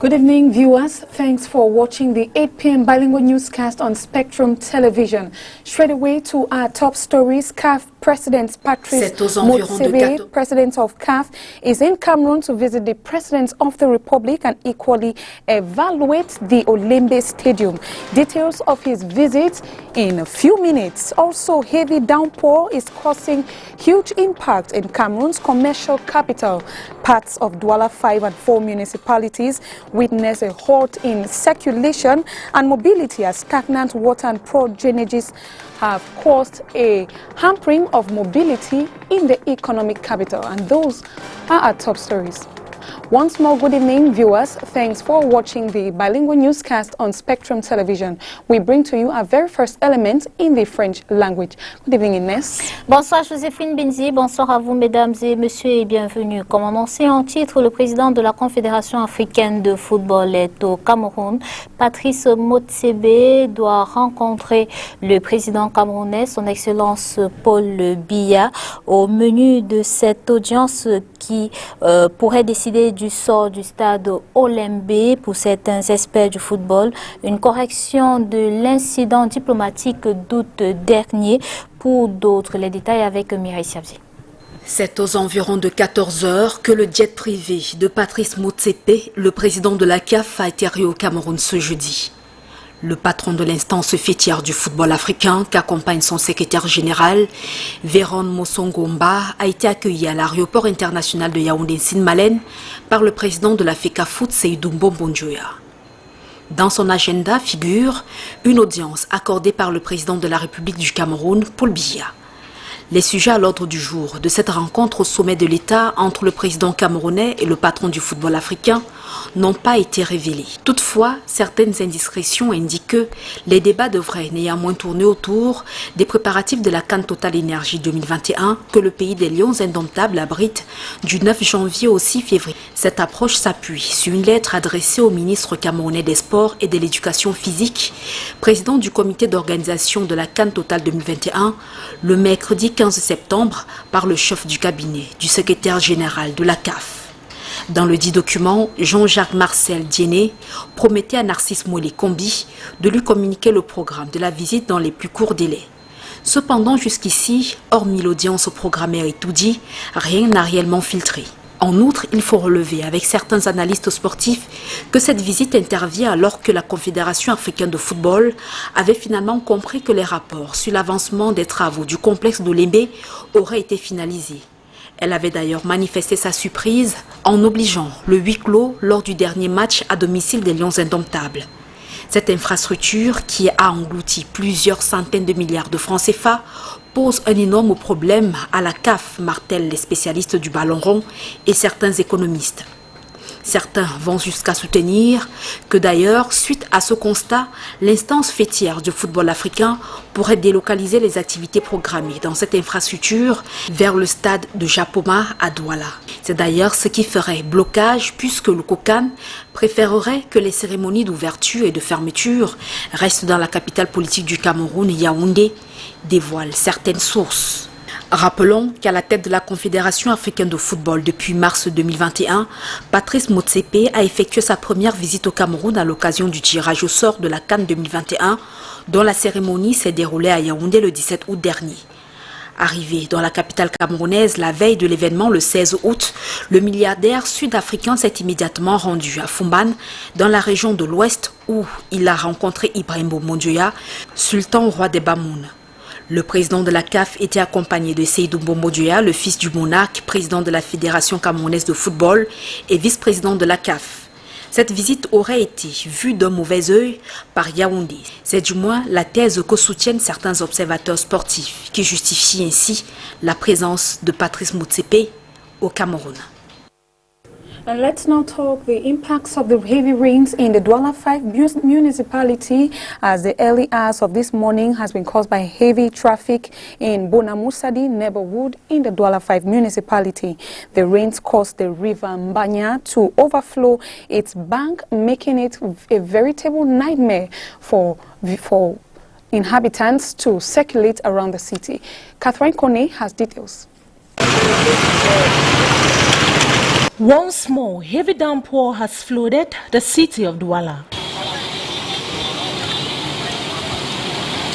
Good evening, viewers. Thanks for watching the 8 p.m. bilingual newscast on Spectrum Television. Straight away to our top stories. CAF President Patrice Motsepe, President of CAF, is in Cameroon to visit the President of the Republic and equally evaluate the Olembe Stadium. Details of his visit in a few minutes. Also, heavy downpour is causing huge impact in Cameroon's commercial capital. Parts of Douala 5 and 4 municipalities witness a halt in circulation and mobility as stagnant water and poor drainages have caused a hampering of mobility in the economic capital. And those are our top stories. Once more, good evening, viewers. Thanks for watching the bilingual newscast on Spectrum Television. We bring to you our very first element in the French language. Good evening, Inès. Bonsoir, Joséphine Benzi. Bonsoir à vous, mesdames et messieurs, et bienvenue. Comme annoncé en titre, le président de la Confédération africaine de football est au Cameroun. Patrice Motsepe doit rencontrer le président camerounais, son Excellence Paul Biya. Au menu de cette audience qui pourrait décider du sort du stade Olembe pour certains experts du football, une correction de l'incident diplomatique d'août dernier. Pour d'autres, les détails avec Mireille Siabzi. C'est aux environs de 14 heures que le jet privé de Patrice Motsepe, le président de la CAF, a atterri au Cameroun ce jeudi. Le patron de l'instance fêtière du football africain, qu'accompagne son secrétaire général, Véron Mosongomba, a été accueilli à l'aéroport international de Yaoundé-Sinmalen par le président de la FECAFOOT, Seydou Mbonjoya. Dans son agenda figure une audience accordée par le président de la République du Cameroun, Paul Biya. Les sujets à l'ordre du jour de cette rencontre au sommet de l'État entre le président camerounais et le patron du football africain n'ont pas été révélés. Toutefois, certaines indiscrétions indiquent que les débats devraient néanmoins tourner autour des préparatifs de la CAN Total Énergie 2021 que le pays des Lions Indomptables abrite du 9 janvier au 6 février. Cette approche s'appuie sur une lettre adressée au ministre camerounais des Sports et de l'Éducation physique, président du comité d'organisation de la CAN Total 2021, le mercredi 15 septembre par le chef du cabinet du secrétaire général de la CAF. Dans le dit document, Jean-Jacques Marcel Dienné promettait à Narcisse Moulé-Kombi de lui communiquer le programme de la visite dans les plus courts délais. Cependant, jusqu'ici, hormis l'audience programmée et tout dit, rien n'a réellement filtré. En outre, il faut relever avec certains analystes sportifs que cette visite intervient alors que la Confédération africaine de football avait finalement compris que les rapports sur l'avancement des travaux du complexe d'Olembe auraient été finalisés. Elle avait d'ailleurs manifesté sa surprise en obligeant le huis clos lors du dernier match à domicile des Lions Indomptables. Cette infrastructure, qui a englouti plusieurs centaines de milliards de francs CFA, pose un énorme problème à la CAF, martèlent les spécialistes du ballon rond et certains économistes. Certains vont jusqu'à soutenir que d'ailleurs, suite à ce constat, l'instance fêtière du football africain pourrait délocaliser les activités programmées dans cette infrastructure vers le stade de Japoma à Douala. C'est d'ailleurs ce qui ferait blocage puisque le COCAN préférerait que les cérémonies d'ouverture et de fermeture restent dans la capitale politique du Cameroun, Yaoundé, dévoilent certaines sources. Rappelons qu'à la tête de la Confédération africaine de football depuis mars 2021, Patrice Motsepe a effectué sa première visite au Cameroun à l'occasion du tirage au sort de la CAN 2021, dont la cérémonie s'est déroulée à Yaoundé le 17 août dernier. Arrivé dans la capitale camerounaise la veille de l'événement le 16 août, le milliardaire sud-africain s'est immédiatement rendu à Fumban, dans la région de l'Ouest, où il a rencontré Ibrahim Mbonjoya, sultan roi des Bamoun. Le président de la CAF était accompagné de Seydou Mbonjoya, le fils du monarque, président de la Fédération camerounaise de football et vice-président de la CAF. Cette visite aurait été vue d'un mauvais œil par Yaoundé. C'est du moins la thèse que soutiennent certains observateurs sportifs qui justifient ainsi la présence de Patrice Motsepe au Cameroun. And let's now talk the impacts of the heavy rains in the Douala 5 municipality as the early hours of this morning has been caused by heavy traffic in Bonamusadi neighborhood in the Douala 5 municipality. The rains caused the river Mbanya to overflow its bank, making it a veritable nightmare for inhabitants to circulate around the city. Catherine Kone has details. Once more, heavy downpour has flooded the city of Douala.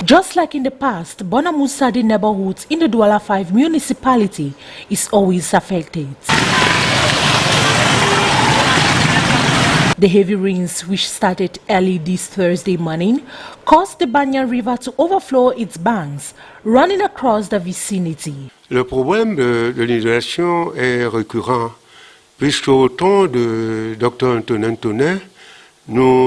Just like in the past, Bonamoussadi neighborhoods in the Douala 5 municipality is always affected. The heavy rains, which started early this Thursday morning, caused the Banyan River to overflow its banks, running across the vicinity. Le problème de l'inondation est récurrent, puisque au temps de Dr. Antonin,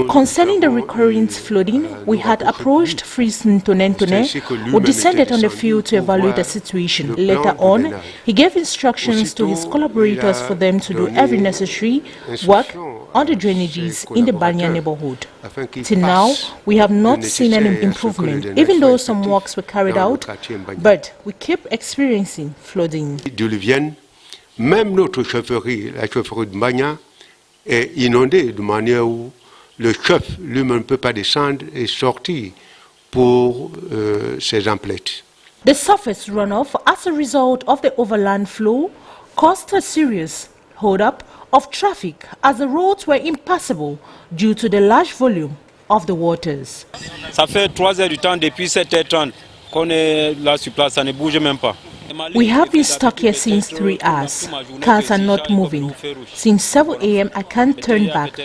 concerning the recurrent flooding, we had approached Fritz Ntonentone, who descended on the field to evaluate the situation. Later on, he gave instructions to his collaborators for them to do every necessary work on the drainages in the Banyan neighborhood. Till now, we have not seen any improvement, even though some works were carried out, but we keep experiencing flooding. Même notre chefferie, la chefferie de Banyan, est inondée de manière où le chef lui-même ne peut pas descendre et sortir pour ses emplettes. The surface runoff as a result of the overland flow caused a serious hold-up of traffic as the roads were impassable due to the large volume of the waters. Ça fait 3 heures du temps depuis 7h30 qu'on est là sur place, ça ne bouge même pas. We have been stuck here since 3 hours. Cars are not moving. Since 7 a.m. I can't turn back,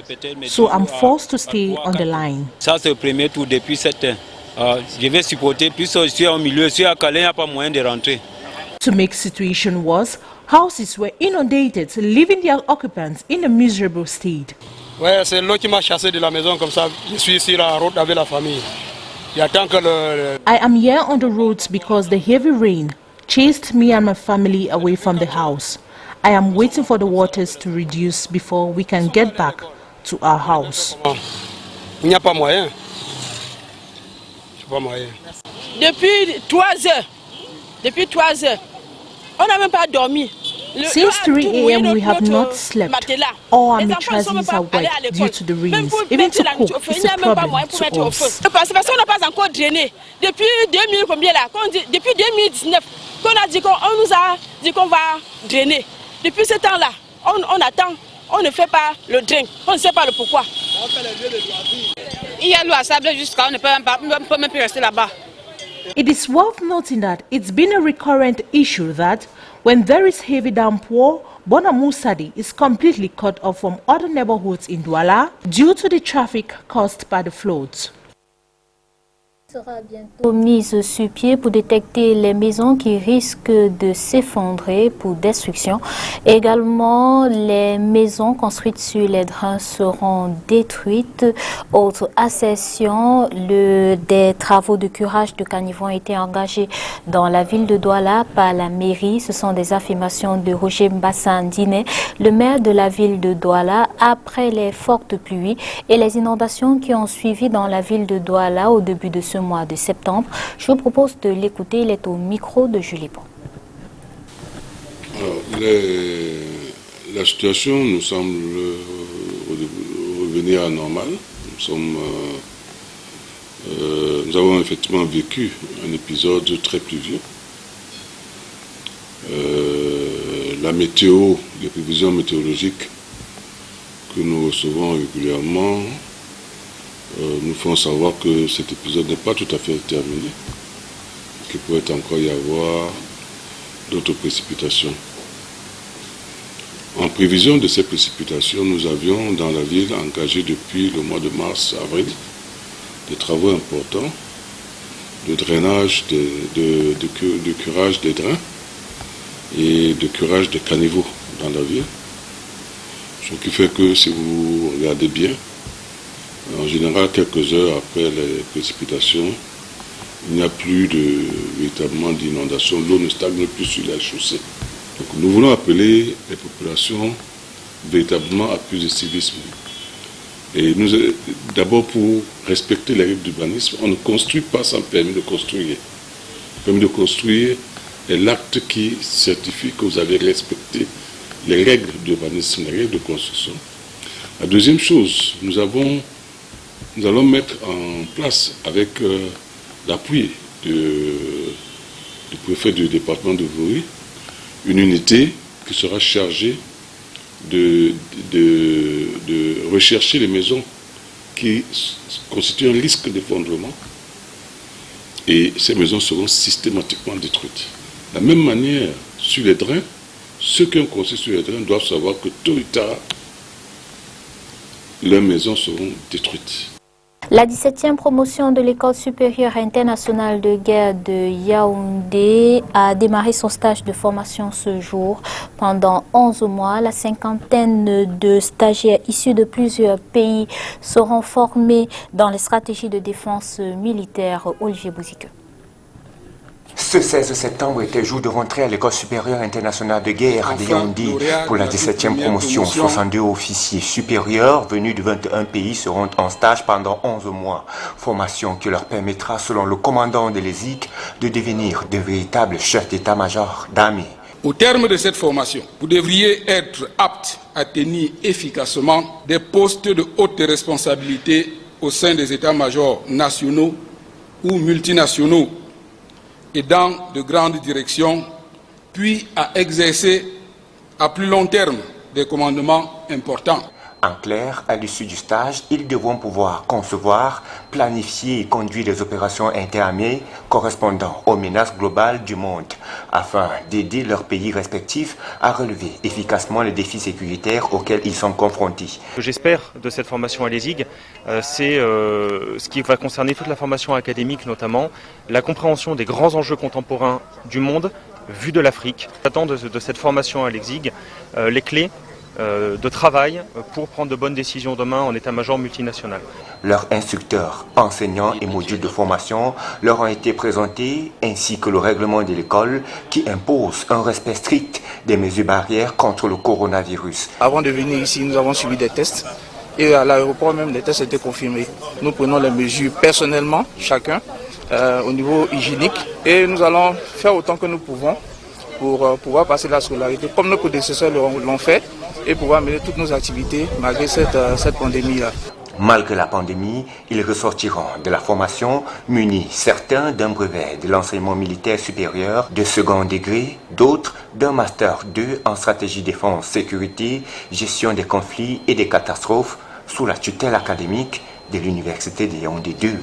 so I'm forced to stay on the line. Ça c'est le premier tour depuis 7 heures. Je vais supporter, puis je suis au milieu, je suis à Calais, il n'y a pas moyen de rentrer. To make situation worse, houses were inundated, leaving their occupants in a miserable state. Ouais, c'est l'eau qui m'a chassé de la maison comme ça. Je suis sur la route avec la famille. J'attends que I am here on the roads because the heavy rain chased me and my family away from the house. I am waiting for the waters to reduce before we can get back to our house. Il n'y a pas moyen. Pas moyen. Depuis 3 heures, on n'a même pas dormi. Since 3 a.m. we have not slept. All our mattresses are wet due to the rains. Even to cook is a problem to us. Parce qu'on n'a pas encore drainé. Depuis 2019, qu'on a dit qu'on nous a dit qu'on va drainer. Depuis ce temps-là, on attend, on ne fait pas le drain. On ne sait pas le pourquoi. Il y a l'eau à sable jusqu'à on ne peut même plus rester là-bas. It is worth noting that it's been a recurrent issue that when there is heavy downpour, Bonamoussadi is completely cut off from other neighborhoods in Douala due to the traffic caused by the floods. Sera bientôt mise sur pied pour détecter les maisons qui risquent de s'effondrer pour destruction. Également, les maisons construites sur les drains seront détruites. Autre assertion, des travaux de curage de caniveau ont été engagés dans la ville de Douala par la mairie. Ce sont des affirmations de Roger Mbassandine, le maire de la ville de Douala, après les fortes pluies et les inondations qui ont suivi dans la ville de Douala au début de ce mois de septembre. Je vous propose de l'écouter, il est au micro de Julie Pont. La situation nous semble revenir à normal. Nous avons effectivement vécu un épisode très pluvieux. La météo, les prévisions météorologiques que nous recevons régulièrement nous font savoir que cet épisode n'est pas tout à fait terminé, qu'il pourrait encore y avoir d'autres précipitations. En prévision de ces précipitations, nous avions dans la ville engagé depuis le mois de mars-avril des travaux importants de drainage, de curage des drains et de curage des caniveaux dans la ville. Ce qui fait que si vous regardez bien, en général, quelques heures après les précipitations, il n'y a plus véritablement d'inondation. L'eau ne stagne plus sur la chaussée. Donc, nous voulons appeler les populations véritablement à plus de civisme. Et d'abord, pour respecter les règles d'urbanisme, on ne construit pas sans permis de construire. Le permis de construire est l'acte qui certifie que vous avez respecté les règles d'urbanisme, les règles de construction. La deuxième chose, nous allons mettre en place, avec l'appui du préfet du département de Vori, une unité qui sera chargée de rechercher les maisons qui constituent un risque d'effondrement, et ces maisons seront systématiquement détruites. De la même manière, sur les drains, ceux qui ont construit sur les drains doivent savoir que tôt ou tard, leurs maisons seront détruites. La 17e promotion de l'École supérieure internationale de guerre de Yaoundé a démarré son stage de formation ce jour. Pendant 11 mois, la cinquantaine de stagiaires issus de plusieurs pays seront formés dans les stratégies de défense militaire. Olivier Bouzique. Ce 16 septembre était jour de rentrée à l'École supérieure internationale de guerre de Yaoundé pour la 17e promotion. 62 officiers supérieurs venus de 21 pays seront en stage pendant 11 mois. Formation qui leur permettra, selon le commandant de l'ESIC, de devenir de véritables chefs d'état-major d'armée. Au terme de cette formation, vous devriez être aptes à tenir efficacement des postes de haute responsabilité au sein des états-majors nationaux ou multinationaux et dans de grandes directions, puis à exercer à plus long terme des commandements importants. En clair, à l'issue du stage, ils devront pouvoir concevoir, planifier et conduire des opérations interarmées correspondant aux menaces globales du monde, afin d'aider leurs pays respectifs à relever efficacement les défis sécuritaires auxquels ils sont confrontés. Ce que j'espère de cette formation à l'ESIG, c'est ce qui va concerner toute la formation académique, notamment la compréhension des grands enjeux contemporains du monde, vu de l'Afrique. J'attends de cette formation à l'ESIG les clés de travail pour prendre de bonnes décisions demain en état-major multinational. Leurs instructeurs, enseignants et modules de formation leur ont été présentés, ainsi que le règlement de l'école qui impose un respect strict des mesures barrières contre le coronavirus. Avant de venir ici, nous avons suivi des tests et à l'aéroport même, les tests étaient confirmés. Nous prenons les mesures personnellement, chacun, au niveau hygiénique, et nous allons faire autant que nous pouvons pour pouvoir passer la scolarité comme nos prédécesseurs l'ont fait et pouvoir mener toutes nos activités malgré cette pandémie-là. Malgré la pandémie, ils ressortiront de la formation munis, certains d'un brevet de l'enseignement militaire supérieur de second degré, d'autres d'un master 2 en stratégie défense, sécurité, gestion des conflits et des catastrophes sous la tutelle académique de l'Université de Yaoundé 2.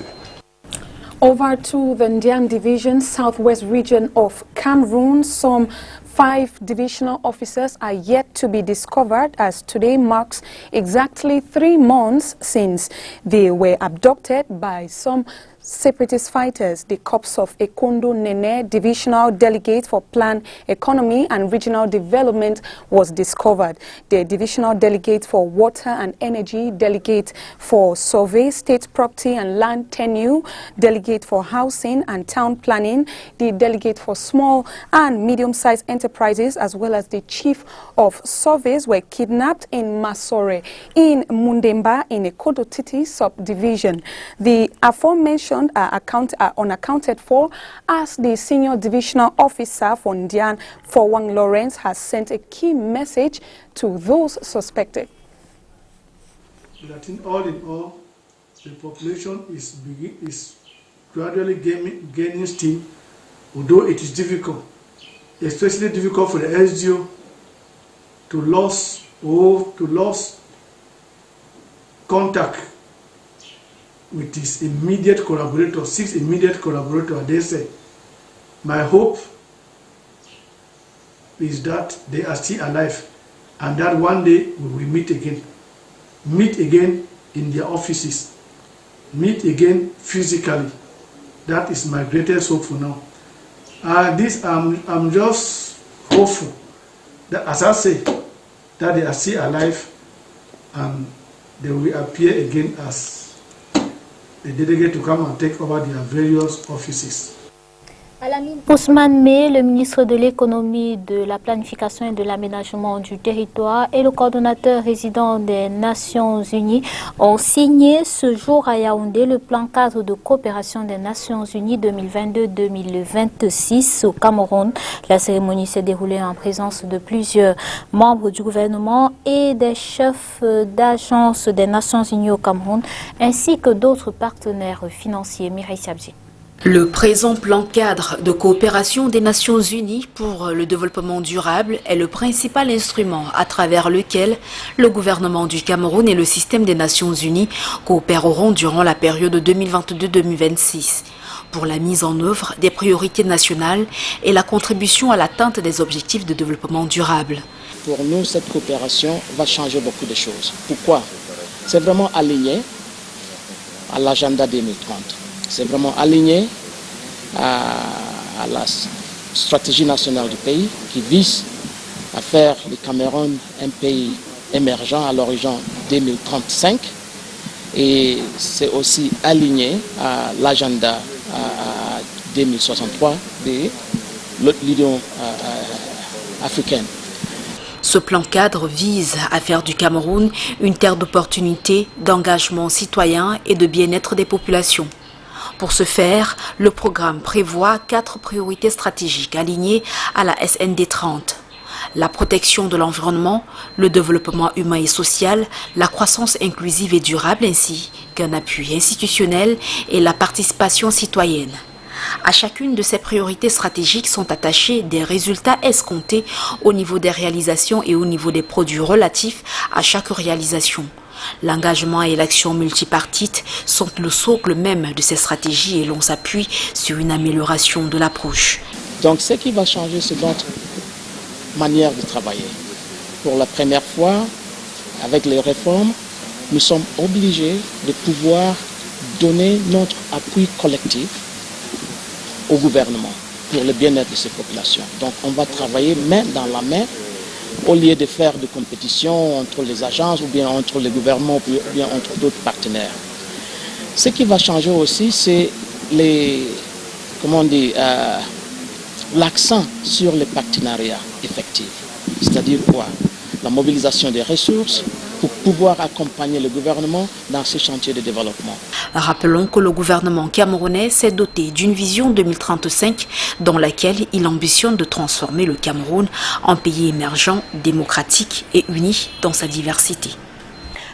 Over to the Ndian Division, Southwest region of Cameroon, some 5 divisional officers are yet to be discovered, as today marks exactly 3 months since they were abducted by some separatist fighters. The corpse of Ekondo Nene, divisional delegate for Plan Economy and Regional Development, was discovered. The divisional delegate for Water and Energy, delegate for Survey, State Property and Land Tenure, delegate for Housing and Town Planning, the delegate for Small and Medium-Sized Enterprises, as well as the chief of surveys were kidnapped in Masore, in Mundemba, in Ekodo Titi subdivision. The aforementioned are unaccounted for, as the senior divisional officer for Ndian, Fowang Lawrence, has sent a key message to those suspected. That in all, the population is gradually gaining steam, although it is difficult, especially difficult for the SDO to lose contact with his immediate collaborator, 6 immediate collaborators. They say, my hope is that they are still alive and that one day we will meet again in their offices, meet again physically. That is my greatest hope for now. I'm just hopeful that, as I say, that they are still alive and they will appear again as the delegate to come and take over their various offices. Ousmane Mey, le ministre de l'économie, de la planification et de l'aménagement du territoire, et le coordonnateur résident des Nations Unies ont signé ce jour à Yaoundé le plan cadre de coopération des Nations Unies 2022-2026 au Cameroun. La cérémonie s'est déroulée en présence de plusieurs membres du gouvernement et des chefs d'agences des Nations Unies au Cameroun, ainsi que d'autres partenaires financiers. Mireille Sabji. Le présent plan cadre de coopération des Nations Unies pour le développement durable est le principal instrument à travers lequel le gouvernement du Cameroun et le système des Nations Unies coopéreront durant la période 2022-2026 pour la mise en œuvre des priorités nationales et la contribution à l'atteinte des objectifs de développement durable. Pour nous, cette coopération va changer beaucoup de choses. Pourquoi? C'est vraiment aligné à l'agenda 2030. C'est vraiment aligné à la stratégie nationale du pays qui vise à faire le Cameroun un pays émergent à l'horizon 2035. Et c'est aussi aligné à l'agenda 2063 de l'Union africaine. Ce plan cadre vise à faire du Cameroun une terre d'opportunités, d'engagement citoyen et de bien-être des populations. Pour ce faire, le programme prévoit 4 priorités stratégiques alignées à la SND 30. La protection de l'environnement, le développement humain et social, la croissance inclusive et durable ainsi qu'un appui institutionnel et la participation citoyenne. À chacune de ces priorités stratégiques sont attachés des résultats escomptés au niveau des réalisations et au niveau des produits relatifs à chaque réalisation. L'engagement et l'action multipartite sont le socle même de ces stratégies et l'on s'appuie sur une amélioration de l'approche. Donc ce qui va changer, c'est notre manière de travailler. Pour la première fois, avec les réformes, nous sommes obligés de pouvoir donner notre appui collectif au gouvernement pour le bien-être de ces populations. Donc on va travailler main dans la main au lieu de faire des compétitions entre les agences ou bien entre les gouvernements ou bien entre d'autres partenaires. Ce qui va changer aussi, c'est l'accent sur les partenariats effectifs. C'est-à-dire quoi? La mobilisation des ressources pour pouvoir accompagner le gouvernement dans ce chantier de développement. Rappelons que le gouvernement camerounais s'est doté d'une vision 2035 dans laquelle il ambitionne de transformer le Cameroun en pays émergent, démocratique et uni dans sa diversité.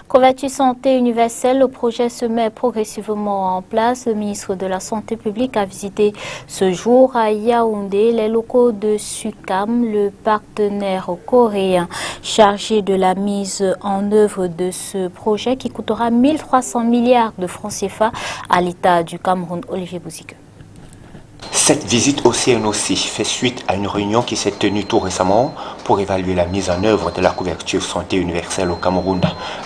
Couverture santé universelle, le projet se met progressivement en place. Le ministre de la Santé publique a visité ce jour à Yaoundé les locaux de SUCAM, le partenaire coréen chargé de la mise en œuvre de ce projet qui coûtera 1300 milliards de francs CFA à l'État du Cameroun. Olivier Bouzigueux. Cette visite au CNOC fait suite à une réunion qui s'est tenue tout récemment pour évaluer la mise en œuvre de la couverture santé universelle au Cameroun.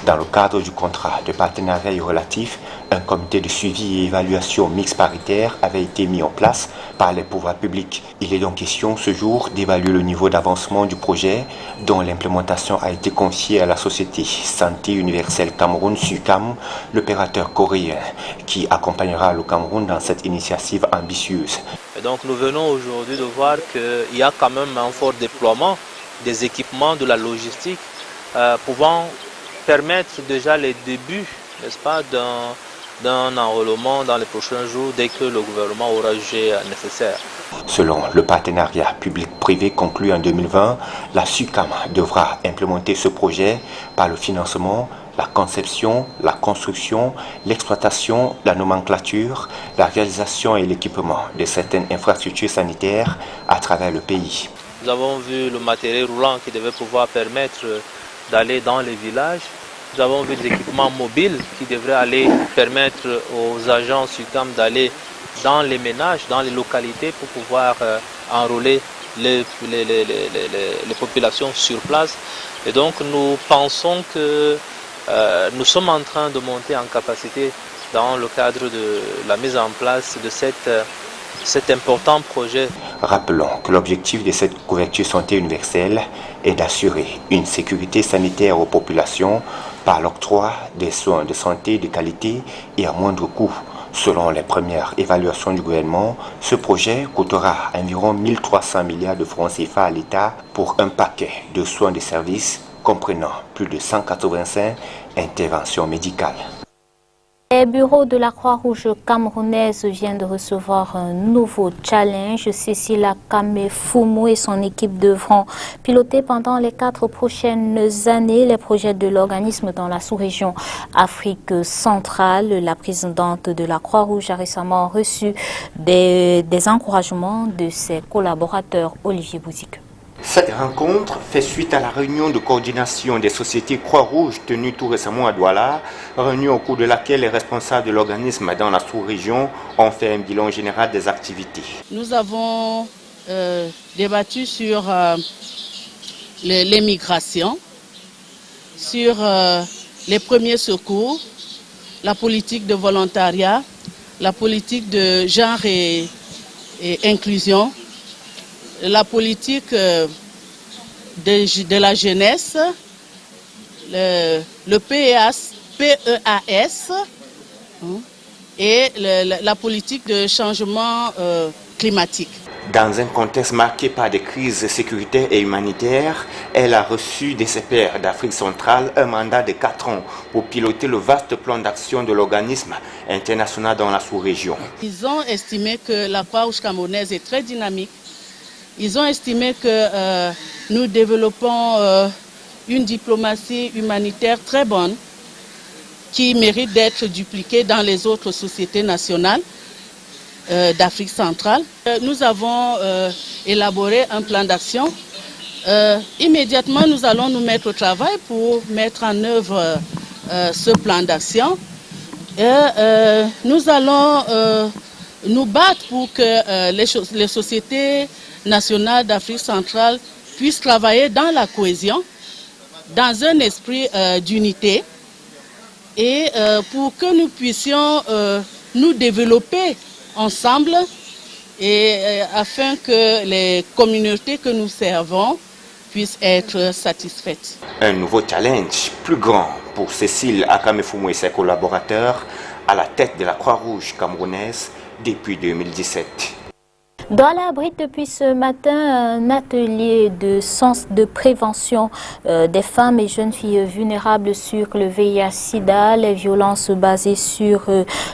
Dans le cadre du contrat de partenariat relatif, un comité de suivi et évaluation mixte paritaire avait été mis en place par les pouvoirs publics. Il est donc question ce jour d'évaluer le niveau d'avancement du projet dont l'implémentation a été confiée à la société Santé Universelle Cameroun SUCAM, l'opérateur coréen qui accompagnera le Cameroun dans cette initiative ambitieuse. Et donc nous venons aujourd'hui de voir qu'il y a quand même un fort déploiement des équipements, de la logistique, pouvant permettre déjà les débuts, n'est-ce pas, d'un enrôlement dans les prochains jours dès que le gouvernement aura jugé nécessaire. Selon le partenariat public-privé conclu en 2020, la SUCAM devra implémenter ce projet par le financement, la conception, la construction, l'exploitation, la nomenclature, la réalisation et l'équipement de certaines infrastructures sanitaires à travers le pays. Nous avons vu le matériel roulant qui devait pouvoir permettre d'aller dans les villages. Nous avons vu des équipements mobiles qui devraient aller permettre aux agents SUCAM d'aller dans les ménages, dans les localités pour pouvoir enrôler les populations sur place. Et donc nous pensons que nous sommes en train de monter en capacité dans le cadre de la mise en place de cet important projet. Rappelons que l'objectif de cette couverture santé universelle est d'assurer une sécurité sanitaire aux populations par l'octroi des soins de santé de qualité et à moindre coût. Selon les premières évaluations du gouvernement, ce projet coûtera environ 1300 milliards de francs CFA à l'État pour un paquet de soins de services comprenant plus de 185 interventions médicales. Le bureau de la Croix-Rouge camerounaise vient de recevoir un nouveau challenge. Cécile Kamefoumou et son équipe devront piloter pendant les 4 prochaines années les projets de l'organisme dans la sous-région Afrique centrale. La présidente de la Croix-Rouge a récemment reçu des encouragements de ses collaborateurs. Olivier Bouzik. Cette rencontre fait suite à la réunion de coordination des sociétés Croix-Rouge tenue tout récemment à Douala, réunion au cours de laquelle les responsables de l'organisme dans la sous-région ont fait un bilan général des activités. Nous avons débattu sur les migrations, sur les premiers secours, la politique de volontariat, la politique de genre et inclusion, la politique de la jeunesse, le PEAS et la politique de changement climatique. Dans un contexte marqué par des crises sécuritaires et humanitaires, elle a reçu de ses pairs d'Afrique centrale un mandat de 4 ans pour piloter le vaste plan d'action de l'organisme international dans la sous-région. Ils ont estimé que la Croix-Rouge camerounaise est très dynamique. Ils ont estimé que nous développons une diplomatie humanitaire très bonne qui mérite d'être dupliquée dans les autres sociétés nationales d'Afrique centrale. Nous avons élaboré un plan d'action. Immédiatement, nous allons nous mettre au travail pour mettre en œuvre ce plan d'action. Nous allons nous battre pour que les sociétés nationales d'Afrique centrale puissent travailler dans la cohésion, dans un esprit d'unité et pour que nous puissions nous développer ensemble et afin que les communautés que nous servons puissent être satisfaites. Un nouveau challenge plus grand pour Cécile Kamefoumou et ses collaborateurs à la tête de la Croix-Rouge camerounaise depuis 2017. Douala abrite depuis ce matin un atelier de sens de prévention des femmes et jeunes filles vulnérables sur le VIH-Sida, les violences basées sur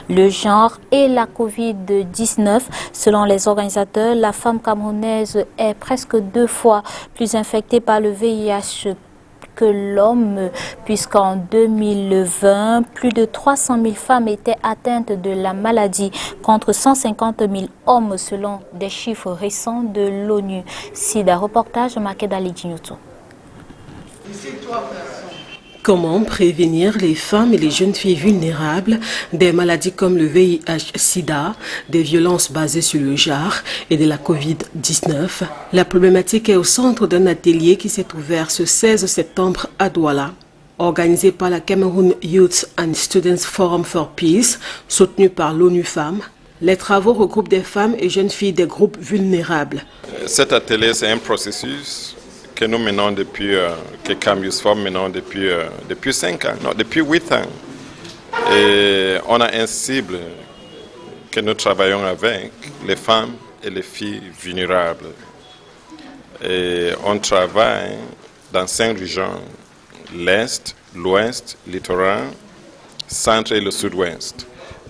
le genre et la Covid-19. Selon les organisateurs, la femme camerounaise est presque 2 fois plus infectée par le VIH que l'homme, puisqu'en 2020, plus de 300 000 femmes étaient atteintes de la maladie contre 150 000 hommes selon des chiffres récents de l'ONU. Sida, reportage Makeda Lidjinuto. Comment prévenir les femmes et les jeunes filles vulnérables des maladies comme le VIH-Sida, des violences basées sur le genre et de la Covid-19? La problématique est au centre d'un atelier qui s'est ouvert ce 16 septembre à Douala. Organisé par la Cameroon Youth and Students Forum for Peace, soutenu par l'ONU Femmes, les travaux regroupent des femmes et jeunes filles des groupes vulnérables. Cet atelier, c'est un processus que nous menons depuis, que Camus Form menons depuis 5 ans, non, depuis 8 ans. Et on a une cible que nous travaillons avec, les femmes et les filles vulnérables. Et on travaille dans 5 régions, l'Est, l'Ouest, le littoral, centre et le Sud-Ouest.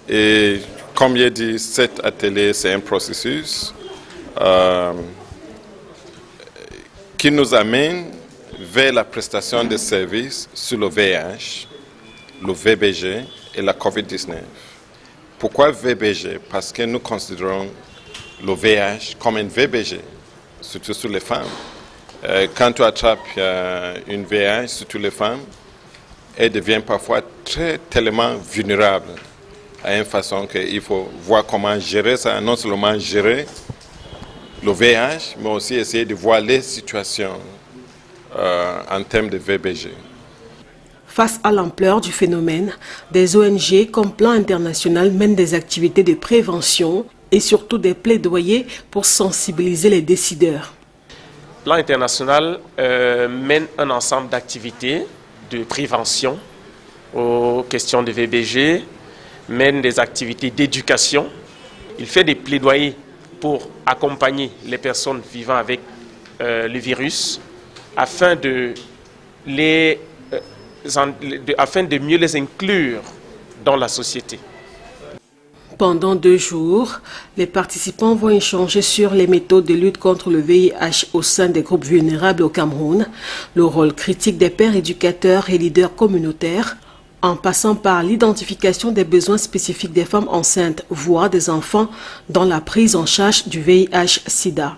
Et comme j'ai dit, cet atelier, c'est un processus qui nous amène vers la prestation de services sur le VIH, le VBG et la COVID-19. Pourquoi VBG? Parce que nous considérons le VIH comme un VBG, surtout sur les femmes. Quand tu attrapes une VIH, surtout les femmes, elles deviennent parfois tellement vulnérables à une façon qu'il faut voir comment gérer ça, non seulement gérer le VIH, mais aussi essayer de voir les situations en termes de VBG. Face à l'ampleur du phénomène, des ONG comme Plan International mènent des activités de prévention et surtout des plaidoyers pour sensibiliser les décideurs. Plan International mène un ensemble d'activités de prévention aux questions de VBG, mène des activités d'éducation. Il fait des plaidoyers pour accompagner les personnes vivant avec le virus afin de mieux les inclure dans la société. Pendant 2 jours, les participants vont échanger sur les méthodes de lutte contre le VIH au sein des groupes vulnérables au Cameroun, le rôle critique des pères éducateurs et leaders communautaires, en passant par l'identification des besoins spécifiques des femmes enceintes, voire des enfants, dans la prise en charge du VIH-Sida.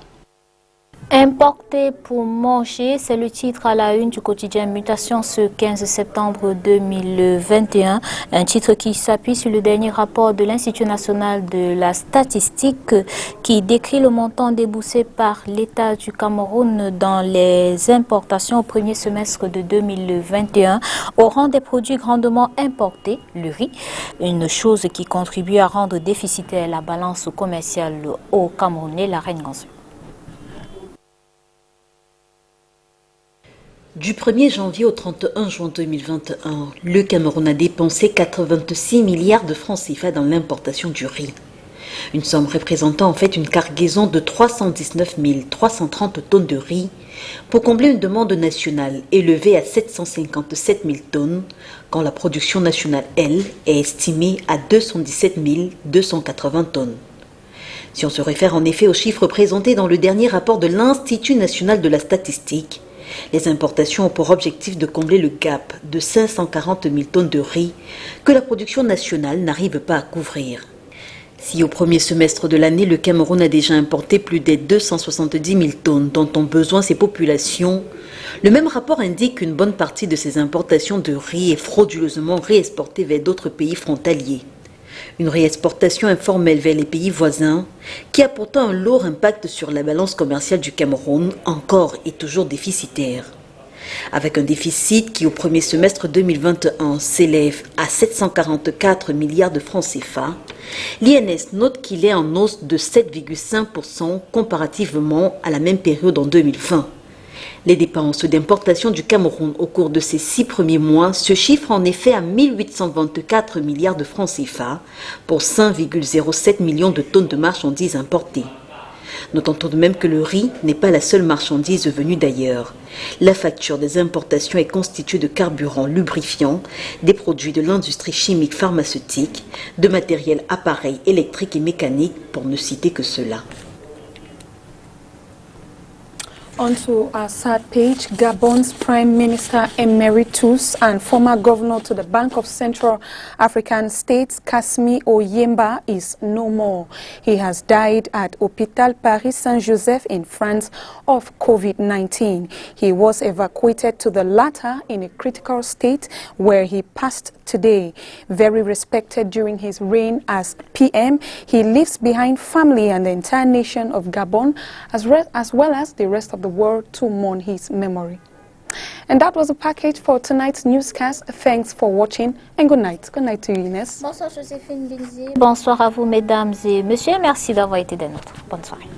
Importer pour manger, c'est le titre à la une du quotidien Mutation ce 15 septembre 2021. Un titre qui s'appuie sur le dernier rapport de l'Institut national de la statistique qui décrit le montant déboursé par l'État du Cameroun dans les importations au premier semestre de 2021 au rang des produits grandement importés, le riz, une chose qui contribue à rendre déficitaire la balance commerciale au Camerounais, la Reine Gansu. Du 1er janvier au 31 juin 2021, le Cameroun a dépensé 86 milliards de francs CFA dans l'importation du riz. Une somme représentant en fait une cargaison de 319 330 tonnes de riz pour combler une demande nationale élevée à 757 000 tonnes quand la production nationale, elle, est estimée à 217 280 tonnes. Si on se réfère en effet aux chiffres présentés dans le dernier rapport de l'Institut national de la statistique, les importations ont pour objectif de combler le gap de 540 000 tonnes de riz que la production nationale n'arrive pas à couvrir. Si au premier semestre de l'année, le Cameroun a déjà importé plus de 270 000 tonnes dont ont besoin ses populations, le même rapport indique qu'une bonne partie de ces importations de riz est frauduleusement réexportée vers d'autres pays frontaliers. Une réexportation informelle vers les pays voisins qui a pourtant un lourd impact sur la balance commerciale du Cameroun, encore et toujours déficitaire. Avec un déficit qui au premier semestre 2021 s'élève à 744 milliards de francs CFA, l'INS note qu'il est en hausse de 7,5% comparativement à la même période en 2020. Les dépenses d'importation du Cameroun au cours de ces 6 premiers mois se chiffrent en effet à 1824 milliards de francs CFA pour 5,07 millions de tonnes de marchandises importées. Notons tout de même que le riz n'est pas la seule marchandise venue d'ailleurs. La facture des importations est constituée de carburants lubrifiants, des produits de l'industrie chimique pharmaceutique, de matériel appareil électrique et mécanique pour ne citer que cela. On to our third page, Gabon's Prime Minister Emeritus and former governor to the Bank of Central African States, Kasmi Oyemba, is no more. He has died at Hôpital Paris Saint-Joseph in France of COVID-19. He was evacuated to the latter in a critical state where he passed today. Very respected during his reign as PM, he leaves behind family and the entire nation of Gabon as well as the rest of the world to mourn his memory. And that was a package for tonight's newscast. Thanks for watching and good night. Good night to you, Inès. Bonsoir Joséphine Binzi. Bonsoir à vous, mesdames et messieurs. Merci d'avoir été des nôtres. Bonne soirée.